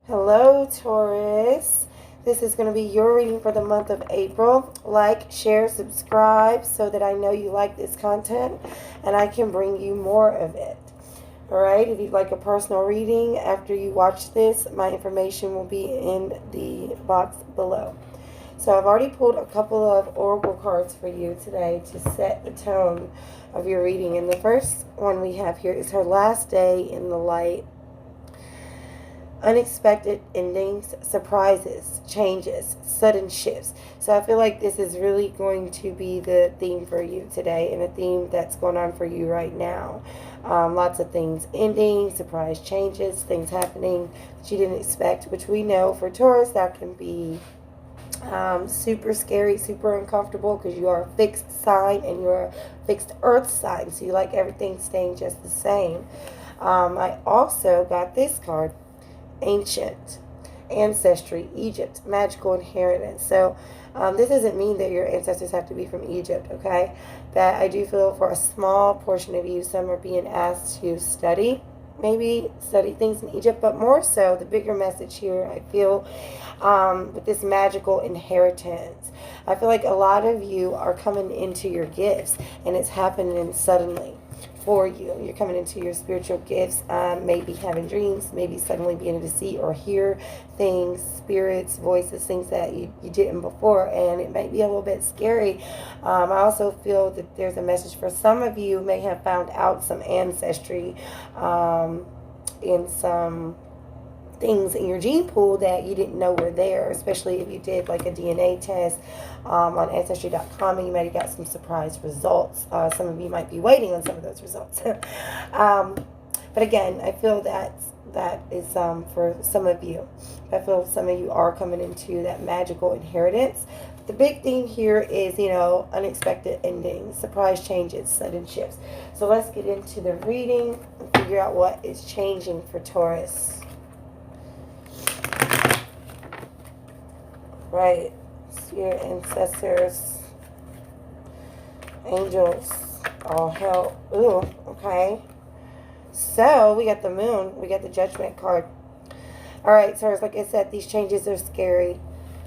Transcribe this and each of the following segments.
Hello, Taurus. This is going to be your reading for the month of April. Like, share, subscribe so that I know you like this content and I can bring you more of it. Alright, if you'd like a personal reading after you watch this, my information will be in the box below. So I've already pulled a couple of oracle cards for you today to set the tone of your reading. And the first one we have here is her last day in the light. Unexpected endings, surprises, changes, sudden shifts. So I feel like this is really going to be the theme for you today, and a theme that's going on for you right now. Lots of things ending, surprise changes, things happening that you didn't expect, which we know for Taurus that can be super scary, super uncomfortable, because you are a fixed sign and you're a fixed earth sign, so you like everything staying just the same. I also got this card, ancient, ancestry, Egypt, magical inheritance. So this doesn't mean that your ancestors have to be from Egypt, okay? That I do feel for a small portion of you, some are being asked to study, maybe study things in Egypt, but more so the bigger message here, I feel, with this magical inheritance. I feel like a lot of you are coming into your gifts, and it's happening suddenly for you. You're coming into your spiritual gifts, maybe having dreams, maybe suddenly being able to see or hear things, spirits, voices, things that you didn't before, and it might be a little bit scary. I also feel that there's a message for some of you may have found out some ancestry in some things in your gene pool that you didn't know were there, especially if you did like a DNA test on Ancestry.com, and you might have got some surprise results. Some of you might be waiting on some of those results. But again, I feel that is for some of you. I feel some of you are coming into that magical inheritance. The big theme here is, unexpected endings, surprise changes, sudden shifts. So let's get into the reading and figure out what is changing for Taurus. Right, your ancestors, angels, all help. Ooh, okay. So we got the moon, we got the judgment card. All right, so like I said, these changes are scary.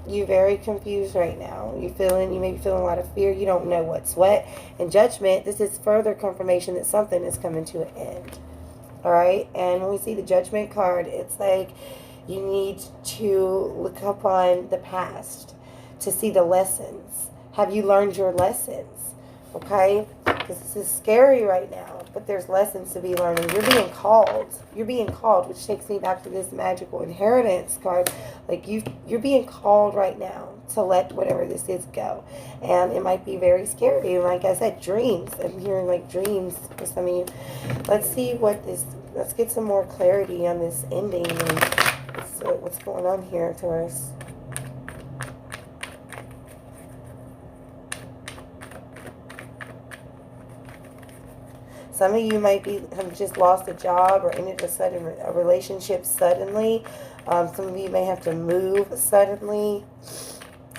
You're very confused right now. You may be feeling a lot of fear. You don't know what's what. And judgment, this is further confirmation that something is coming to an end. All right, and when we see the judgment card, it's like you need to look upon the past to see the lessons. Have you learned your lessons? Okay? Because this is scary right now, but there's lessons to be learning. You're being called. You're being called, which takes me back to this magical inheritance card. Like you're being called right now to let whatever this is go. And it might be very scary. And like I said, dreams. I'm hearing like dreams for some of you. Let's get some more clarity on this ending. So what's going on here, Taurus? Some of you might have just lost a job or ended a relationship suddenly. Some of you may have to move suddenly.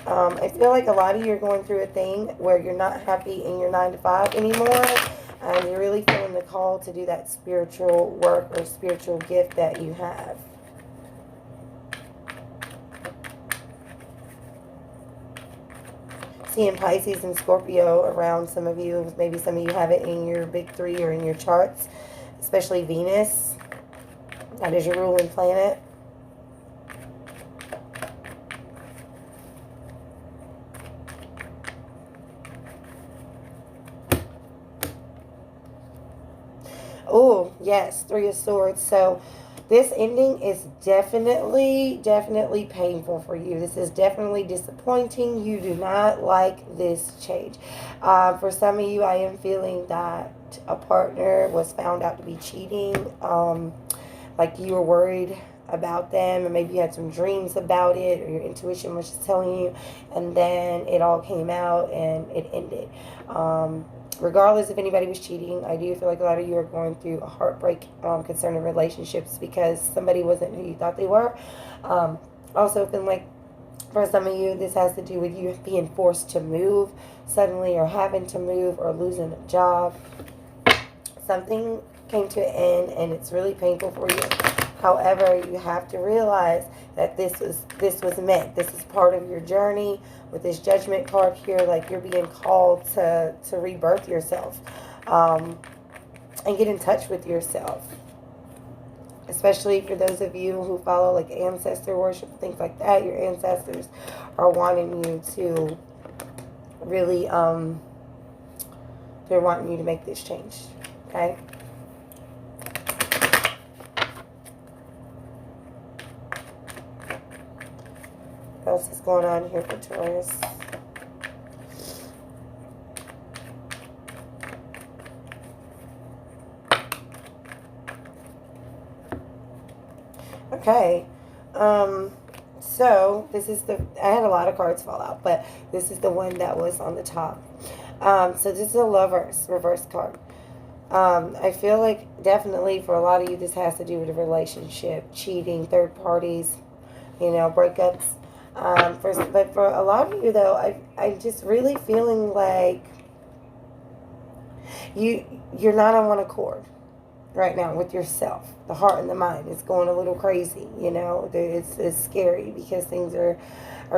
I feel like a lot of you are going through a thing where you're not happy in your 9-to-5 anymore. And you're really feeling the call to do that spiritual work or spiritual gift that you have. Seeing Pisces and Scorpio around some of you. Maybe some of you have it in your big three or in your charts, especially Venus. That is your ruling planet. Oh, yes, Three of Swords. So this ending is definitely painful for you. This is definitely disappointing. You do not like this change. For some of you, I am feeling that a partner was found out to be cheating. Like you were worried about them, and maybe you had some dreams about it, or your intuition was just telling you, and then it all came out and it ended. Regardless if anybody was cheating, I do feel like a lot of you are going through a heartbreak concerning relationships because somebody wasn't who you thought they were. Also feeling like for some of you, this has to do with you being forced to move suddenly, or having to move, or losing a job. Something came to an end and it's really painful for you. However, you have to realize that this was meant. This is part of your journey. With this Judgment card here, like you're being called to rebirth yourself, and get in touch with yourself. Especially for those of you who follow like ancestor worship, things like that, your ancestors are wanting you to really, they're wanting you to make this change, okay? What else is going on here for Taurus? Okay, so this is I had a lot of cards fall out, but this is the one that was on the top. So this is a Lover's reverse card. I feel like definitely for a lot of you, this has to do with a relationship, cheating, third parties, you know, breakups. But for a lot of you, though, I'm just really feeling like you're not on one accord right now with yourself. The heart and the mind is going a little crazy, you know. It's scary because things are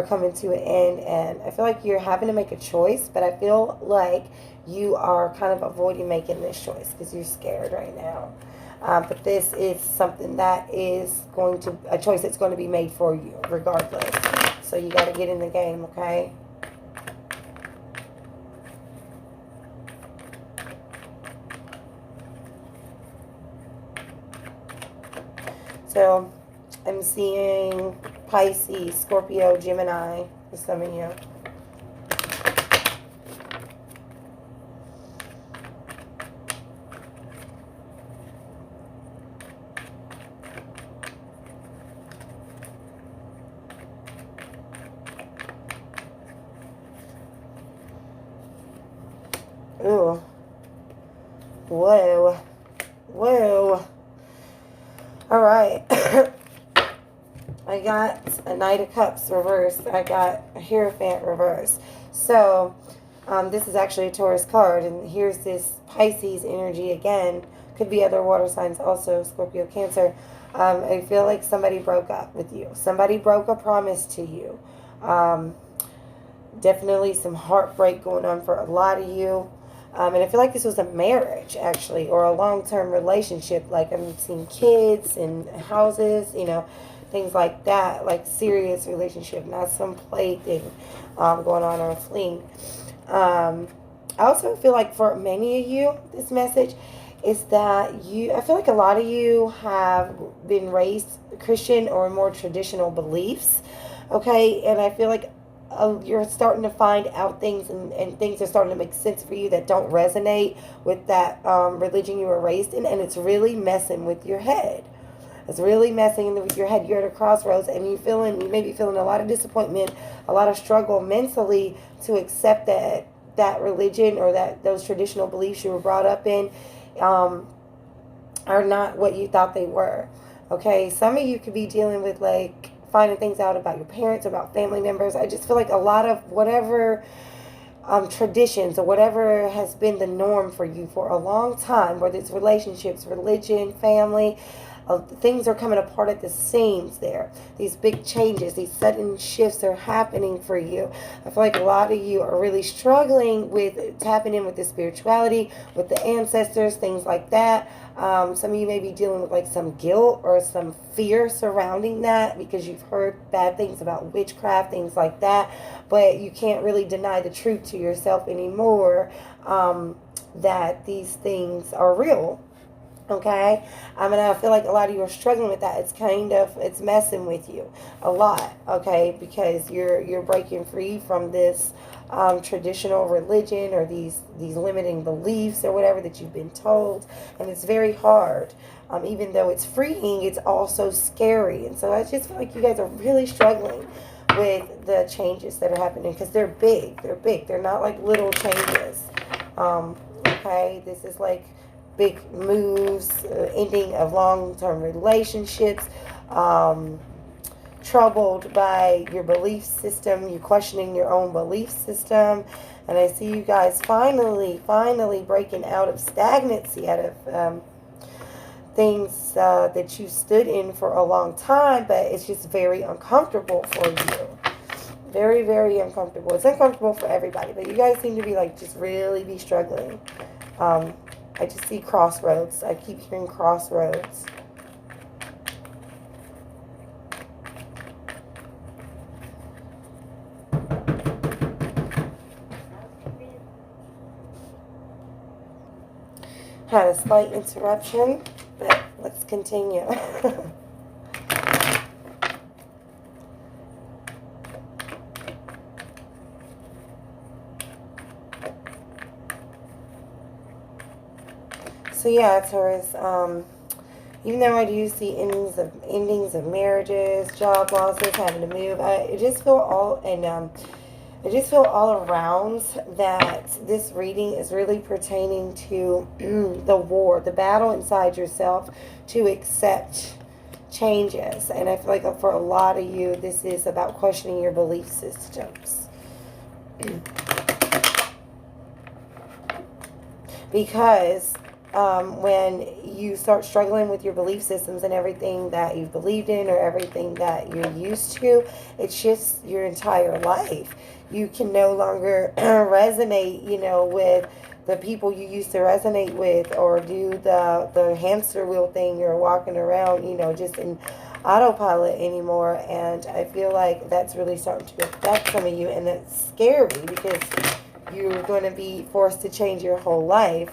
coming to an end, and I feel like you're having to make a choice, but I feel like you are kind of avoiding making this choice because you're scared right now. But this is something that is a choice that's going to be made for you regardless. So you got to get in the game, okay? So I'm seeing Pisces, Scorpio, Gemini for some of you. Ooh. Whoa. Whoa. All right. I got a Knight of Cups reversed. I got a Hierophant reversed. So, this is actually a Taurus card. And here's this Pisces energy again. Could be other water signs also, Scorpio, Cancer. I feel like somebody broke up with you. Somebody broke a promise to you. Definitely some heartbreak going on for a lot of you. And I feel like this was a marriage, actually, or a long-term relationship. Like, I'm seeing kids and houses, you know, things like that. Like, serious relationship, not some play thing going on or a fling. I also feel like for many of you, this message is that I feel like a lot of you have been raised Christian or more traditional beliefs, okay? And I feel like you're starting to find out things and things are starting to make sense for you that don't resonate with that religion you were raised in, and it's really messing with your head. It's really messing with your head. You're at a crossroads and you may be feeling a lot of disappointment, a lot of struggle mentally to accept that religion or those traditional beliefs you were brought up in are not what you thought they were. Okay, some of you could be dealing with like finding things out about your parents, about family members. I just feel like a lot of whatever traditions or whatever has been the norm for you for a long time, whether it's relationships, religion, family, things are coming apart at the seams there. These big changes, these sudden shifts are happening for you. I feel like a lot of you are really struggling with tapping in with the spirituality, with the ancestors, things like that. Some of you may be dealing with like some guilt or some fear surrounding that because you've heard bad things about witchcraft, things like that. But you can't really deny the truth to yourself anymore, that these things are real. Okay, and I feel like a lot of you are struggling with that. It's messing with you a lot. Okay, because you're breaking free from this traditional religion or these limiting beliefs or whatever that you've been told, and it's very hard. Even though it's freeing, it's also scary, and so I just feel like you guys are really struggling with the changes that are happening because they're big. They're big. They're not like little changes. Okay, this is like big moves, ending of long-term relationships, troubled by your belief system, you questioning your own belief system, and I see you guys finally breaking out of stagnancy, out of things that you stood in for a long time, but it's just very uncomfortable for you. Very, very uncomfortable. It's uncomfortable for everybody, but you guys seem to be like just really be struggling. I just see crossroads. I keep hearing crossroads. Had a slight interruption, but let's continue. So yeah, Taurus, even though I do see endings of marriages, job losses, having to move, I just feel all around that this reading is really pertaining to the war, the battle inside yourself to accept changes. And I feel like for a lot of you, this is about questioning your belief systems. Because when you start struggling with your belief systems and everything that you've believed in or everything that you're used to, it shifts your entire life. You can no longer resonate, with the people you used to resonate with, or do the hamster wheel thing. You're walking around, just in autopilot anymore. And I feel like that's really starting to affect some of you, and that's scary because you're going to be forced to change your whole life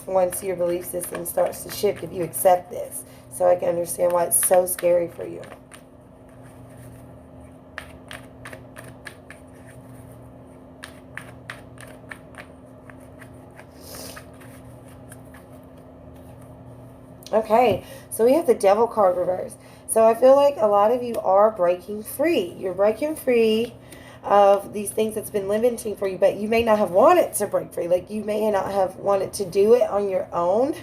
once your belief system starts to shift, if you accept this. So I can understand why it's so scary for you. Okay, so we have the Devil card reversed. So I feel like a lot of you are breaking free. You're breaking free of these things that's been limiting for you, but you may not have wanted to break free. Like, you may not have wanted to do it on your own.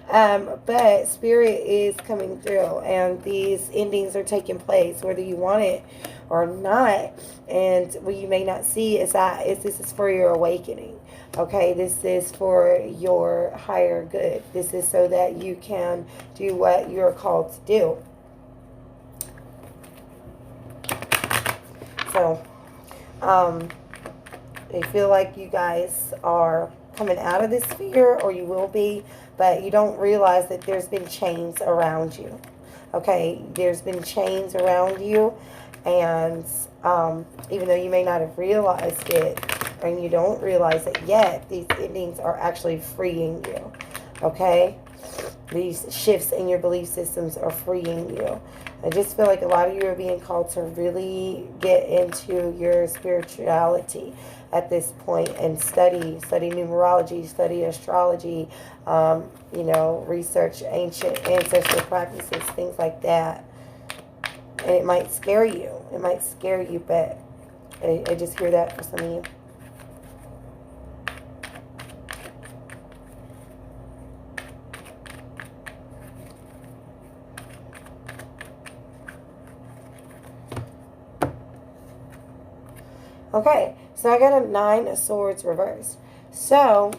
But Spirit is coming through, and these endings are taking place, whether you want it or not. And what you may not see is that this is for your awakening. Okay, this is for your higher good. This is so that you can do what you're called to do. So, I feel like you guys are coming out of this fear, or you will be, but you don't realize that there's been chains around you. Okay, there's been chains around you, and even though you may not have realized it, and you don't realize it yet, these endings are actually freeing you. Okay, these shifts in your belief systems are freeing you. I just feel like a lot of you are being called to really get into your spirituality at this point and study numerology, study astrology, research ancient ancestral practices, things like that. And it might scare you. It might scare you, but I just hear that for some of you. Okay, so I got a 9 of Swords reversed. So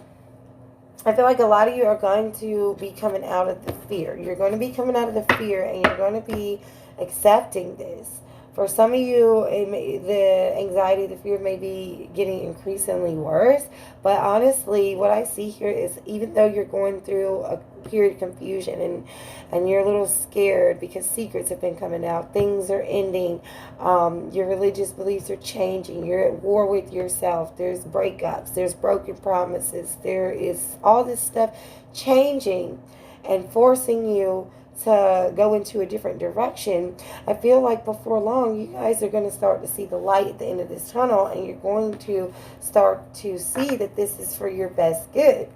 I feel like a lot of you are going to be coming out of the fear. You're going to be coming out of the fear, and you're going to be accepting this. For some of you, the anxiety, the fear may be getting increasingly worse. But honestly, what I see here is, even though you're going through a period of confusion and you're a little scared because secrets have been coming out, things are ending, your religious beliefs are changing, you're at war with yourself, there's breakups, there's broken promises, there is all this stuff changing and forcing you to go into a different direction. I feel like before long, you guys are going to start to see the light at the end of this tunnel, and you're going to start to see that this is for your best good.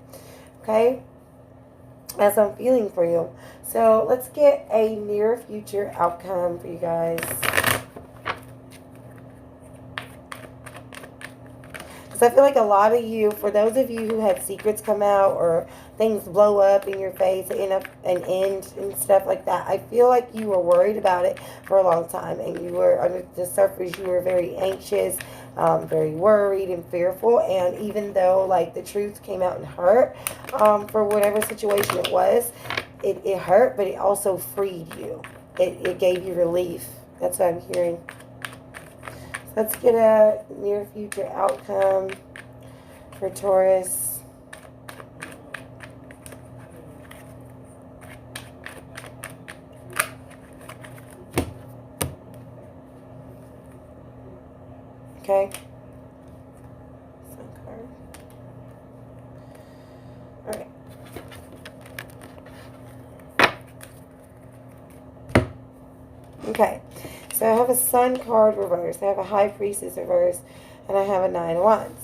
Okay? As I'm feeling for you. So let's get a near future outcome for you guys. Because I feel like a lot of you, for those of you who had secrets come out or things blow up in your face and end and stuff like that, I feel like you were worried about it for a long time, and you were, under the surface, you were very anxious, very worried and fearful. And even though like the truth came out and hurt, for whatever situation it was, it hurt, but it also freed you. It gave you relief. That's what I'm hearing. Let's get a near future outcome for Taurus. Okay. Sun card. All right. Okay. So I have a Sun card reverse. I have a High Priestess reverse, and I have a 9 of Wands.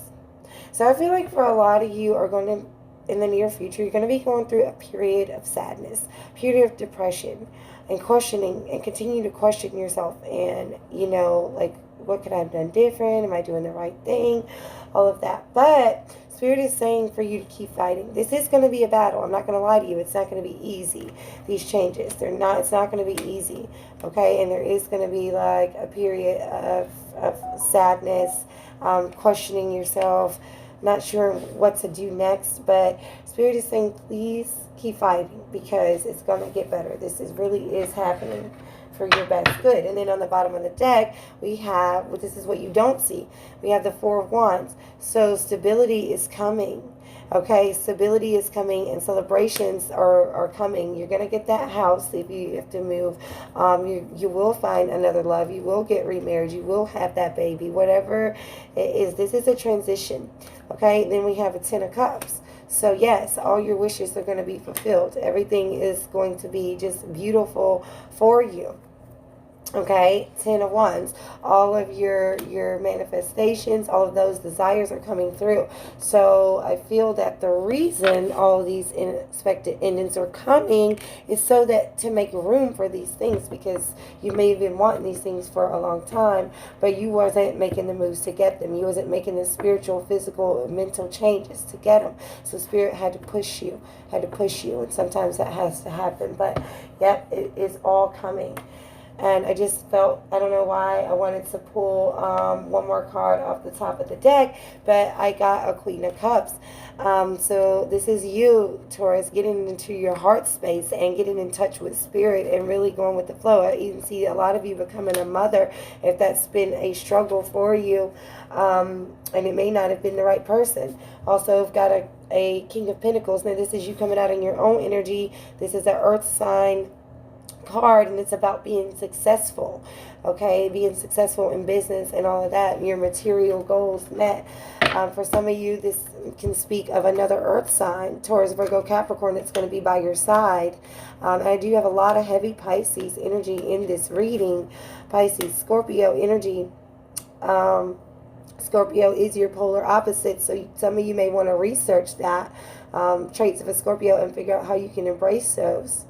So I feel like for a lot of you are going to, in the near future, you're going to be going through a period of sadness, period of depression, and questioning, and continue to question yourself. And, you know, like, what could I have done different? Am I doing the right thing? All of that. But Spirit is saying for you to keep fighting. This is going to be a battle. I'm not going to lie to you. It's not going to be easy. These changes, it's not going to be easy. Okay? And there is going to be like a period of sadness, questioning yourself, not sure what to do next. But Spirit is saying, please keep fighting, because it's going to get better. This really is happening for your best good. And then on the bottom of the deck, we have, well, this is what you don't see, we have the 4 of Wands. So stability is coming. Okay, stability is coming, and celebrations are coming. You're going to get that house if you have to move. You will find another love. You will get remarried. You will have that baby. Whatever it is, this is a transition. Okay, then we have a 10 of Cups. So yes, all your wishes are going to be fulfilled. Everything is going to be just beautiful for you. Okay, 10 of Wands. All of your manifestations, all of those desires are coming through. So I feel that the reason all of these unexpected endings are coming is so that to make room for these things, because you may have been wanting these things for a long time, but you wasn't making the moves to get them. You wasn't making the spiritual, physical, mental changes to get them. So Spirit had to push you, and sometimes that has to happen. But yep, it is all coming. And I just felt, I don't know why, I wanted to pull one more card off the top of the deck, but I got a Queen of Cups. So this is you, Taurus, getting into your heart space and getting in touch with Spirit and really going with the flow. I even see a lot of you becoming a mother, if that's been a struggle for you, and it may not have been the right person. Also, I've got a King of Pentacles. Now, this is you coming out in your own energy. This is an earth sign card, and it's about being successful. Okay, being successful in business and all of that, your material goals met. For some of you, this can speak of another earth sign, Taurus, Virgo, Capricorn, that's going to be by your side. I do have a lot of heavy Pisces energy in this reading. Pisces, Scorpio energy. Scorpio is your polar opposite, so some of you may want to research that, traits of a Scorpio, and figure out how you can embrace those.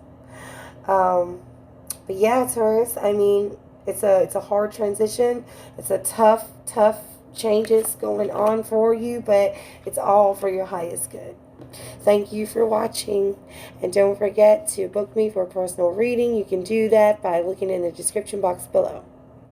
But yeah, Taurus, I mean, it's a hard transition. It's a tough changes going on for you, but it's all for your highest good. Thank you for watching, and don't forget to book me for a personal reading. You can do that by looking in the description box below.